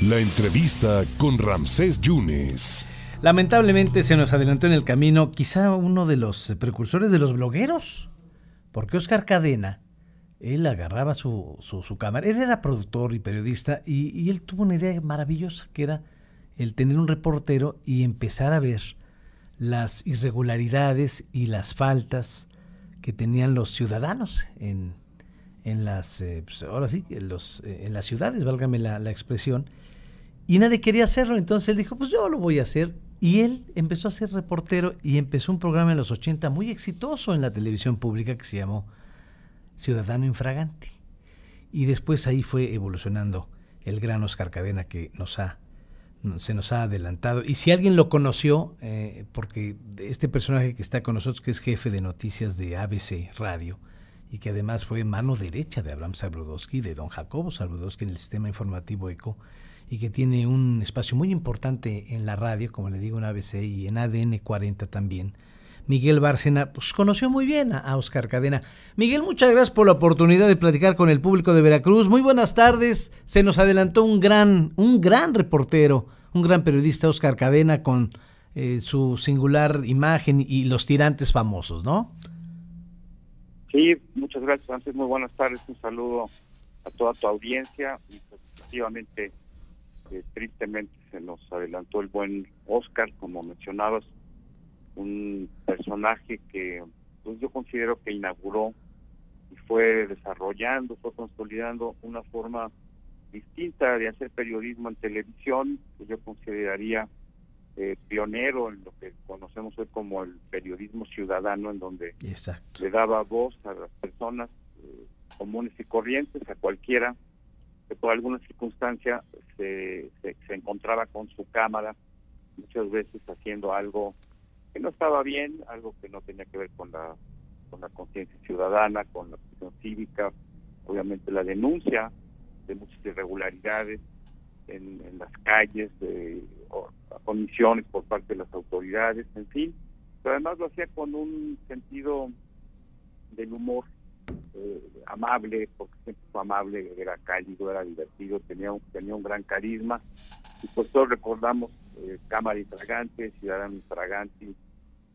La entrevista con Ramsés Yunes. Lamentablemente se nos adelantó en el camino quizá uno de los precursores de los blogueros, porque Óscar Cadena, él agarraba su cámara, él era productor y periodista y él tuvo una idea maravillosa que era el tener un reportero y empezar a ver las irregularidades y las faltas que tenían los ciudadanos en las, pues ahora sí, en las ciudades, válgame la expresión, y nadie quería hacerlo, entonces él dijo, pues yo lo voy a hacer, y él empezó a ser reportero y empezó un programa en los 80 muy exitoso en la televisión pública que se llamó Ciudadano Infraganti, y después ahí fue evolucionando el gran Óscar Cadena que se nos ha adelantado, y si alguien lo conoció, porque este personaje que está con nosotros, que es jefe de noticias de ABC Radio, y que además fue mano derecha de Abraham Sabludowski, de don Jacobo Sabludowski en el sistema informativo ECO, y que tiene un espacio muy importante en la radio, como le digo, en ABC y en ADN 40 también. Miguel Bárcena, pues conoció muy bien a Óscar Cadena. Miguel, muchas gracias por la oportunidad de platicar con el público de Veracruz. Muy buenas tardes. Se nos adelantó un gran reportero, un gran periodista, Óscar Cadena, con su singular imagen y los tirantes famosos, ¿no? Sí, muchas gracias, Francis. Muy buenas tardes. Un saludo a toda tu audiencia. Y pues, efectivamente, tristemente se nos adelantó el buen Óscar, como mencionabas, un personaje que pues yo considero que inauguró y fue desarrollando, fue consolidando una forma distinta de hacer periodismo en televisión, que yo consideraría pionero en lo que conocemos hoy como el periodismo ciudadano, en donde Exacto. le daba voz a las personas comunes y corrientes, a cualquiera que por alguna circunstancia se encontraba con su cámara, muchas veces haciendo algo que no estaba bien, algo que no tenía que ver con la conciencia ciudadana, con la cuestión cívica, obviamente la denuncia de muchas irregularidades en las calles, de omisiones por parte de las autoridades, en fin, pero además lo hacía con un sentido del humor amable, porque siempre fue amable, era cálido, era divertido, tenía un gran carisma, y pues todos recordamos Cámara Infraganti, Ciudadano Infraganti,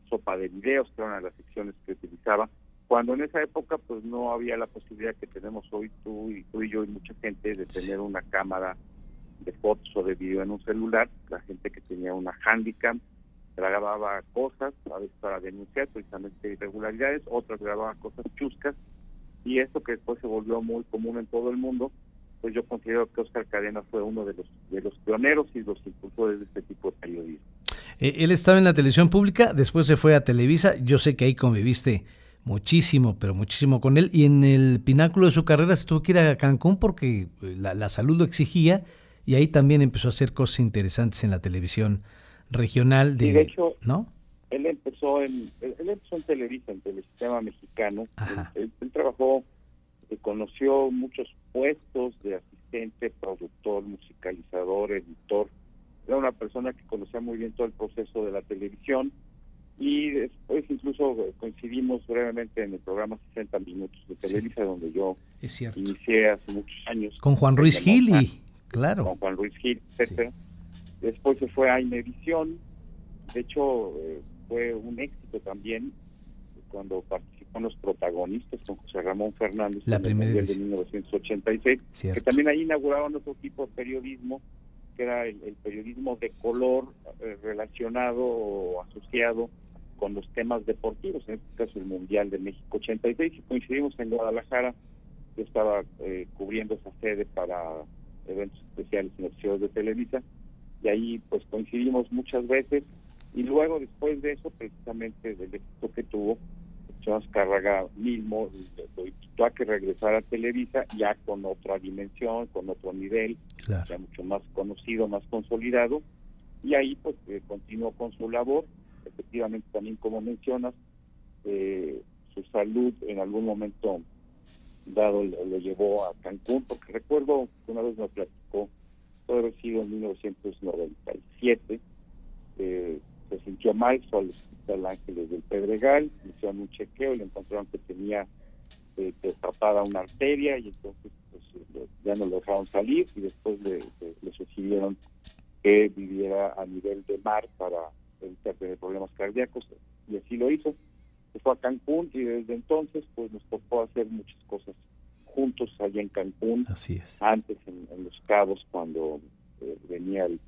Sopa de Videos, que eran una de las secciones que utilizaba, cuando en esa época pues no había la posibilidad que tenemos hoy tú y yo y mucha gente de tener una cámara de fotos o de video en un celular. La gente que tenía una Handycam grababa cosas, a veces para denunciar precisamente irregularidades, otras grababa cosas chuscas, y esto que después se volvió muy común en todo el mundo, pues yo considero que Óscar Cadena fue uno de los pioneros y los impulsores de este tipo de periodismo. Él estaba en la televisión pública, después se fue a Televisa, yo sé que ahí conviviste muchísimo, pero muchísimo con él, y en el pináculo de su carrera se tuvo que ir a Cancún porque la salud lo exigía, y ahí también empezó a hacer cosas interesantes en la televisión regional de hecho, ¿no? Él empezó en Televisa, en Telesistema Mexicano. Él trabajó, conoció muchos puestos de asistente, productor, musicalizador, editor. Era una persona que conocía muy bien todo el proceso de la televisión, y después incluso coincidimos brevemente en el programa 60 Minutos de Televisa, sí, donde yo inicié hace muchos años. Con Juan Ruiz Gil y... Claro. Con Juan Ruiz Gil, etcétera. Sí. Después se fue a Imevisión. De hecho, fue un éxito también cuando participó en Los Protagonistas con José Ramón Fernández la en el primera Mundial de 1986, cierto, que también ahí inauguraron otro tipo de periodismo, que era el periodismo de color relacionado o asociado con los temas deportivos, en este caso el Mundial de México 86, y coincidimos en Guadalajara. Yo estaba cubriendo esa sede para eventos especiales en noticieros de Televisa, y ahí pues coincidimos muchas veces, y luego después de eso, precisamente del éxito que tuvo, Azcárraga mismo lo invitó a que regresara a Televisa, ya con otra dimensión, con otro nivel, claro, ya mucho más conocido, más consolidado, y ahí pues continuó con su labor. Efectivamente, también como mencionas, su salud en algún momento dado lo llevó a Cancún, porque recuerdo que una vez me platicó, todo haber sido en 1997, se sintió mal, fue al Hospital Ángeles del Pedregal, hicieron un chequeo y le encontraron que tenía tapada una arteria, y entonces pues, ya no lo dejaron salir y después le sugirieron que viviera a nivel de mar para evitar tener problemas cardíacos, y así lo hizo. Se fue a Cancún y desde entonces pues nos tocó hacer muchas cosas juntos allá en Cancún. Así es. Antes en Los Cabos, cuando venía el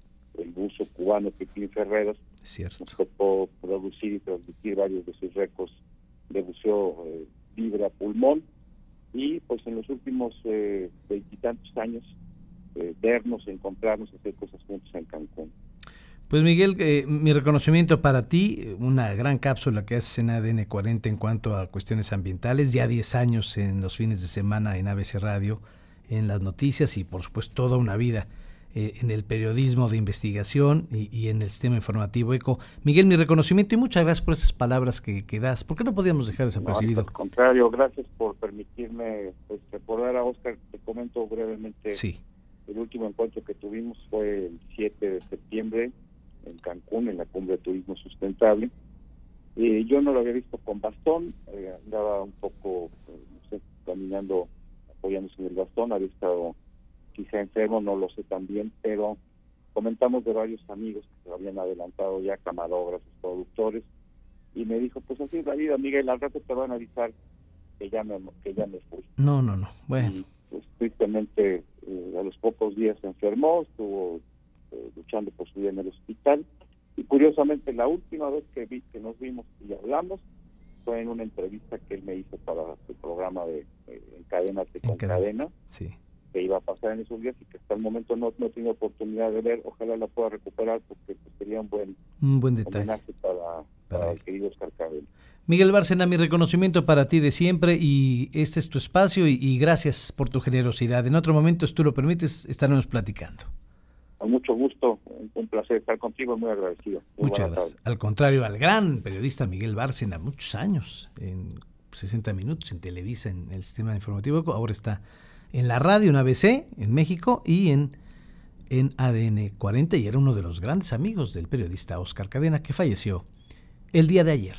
buzo cubano Pepín Ferreros, Cierto. nos tocó producir y transmitir varios de sus récords de buceo libre a pulmón, y pues en los últimos 20 y tantos años vernos, encontrarnos, hacer cosas juntos en Cancún. Pues Miguel, mi reconocimiento para ti, una gran cápsula que haces en ADN 40 en cuanto a cuestiones ambientales, ya 10 años en los fines de semana en ABC Radio, en las noticias y por supuesto toda una vida en el periodismo de investigación y en el sistema informativo ECO. Miguel, mi reconocimiento y muchas gracias por esas palabras que das. ¿Por qué no podíamos dejar desapercibido? No, al contrario, gracias por permitirme recordar a Oscar. Te comento brevemente. Sí. El último encuentro que tuvimos fue el 7 de septiembre en Cancún, en la Cumbre de Turismo Sustentable. Yo no lo había visto con bastón, andaba un poco, caminando, apoyándose en el bastón, había estado quizá enfermo, no lo sé tan bien, pero comentamos de varios amigos que se habían adelantado ya, camarógrafos, productores, y me dijo, pues así es la vida, Miguel, al rato te van a avisar que ya me fui. No, bueno. Y pues tristemente a los pocos días se enfermó, estuvo luchando por su vida en el hospital, y curiosamente la última vez que nos vimos y hablamos fue en una entrevista que él me hizo para el programa de Encadénate con Cadena, sí, que iba a pasar en esos días y que hasta el momento no he tenido oportunidad de ver. Ojalá la pueda recuperar porque pues, sería un buen detalle homenaje para el querido Oscar Cadena. Miguel Bárcena, mi reconocimiento para ti de siempre, y este es tu espacio y gracias por tu generosidad. En otro momento, si tú lo permites, estaremos platicando. Con mucho gusto, un placer estar contigo, muy agradecido. Muchas gracias. Al contrario, al gran periodista Miguel Bárcena, muchos años, en 60 minutos, en Televisa, en el sistema informativo, ahora está en la radio, en ABC, en México, y en ADN 40, y era uno de los grandes amigos del periodista Oscar Cadena, que falleció el día de ayer.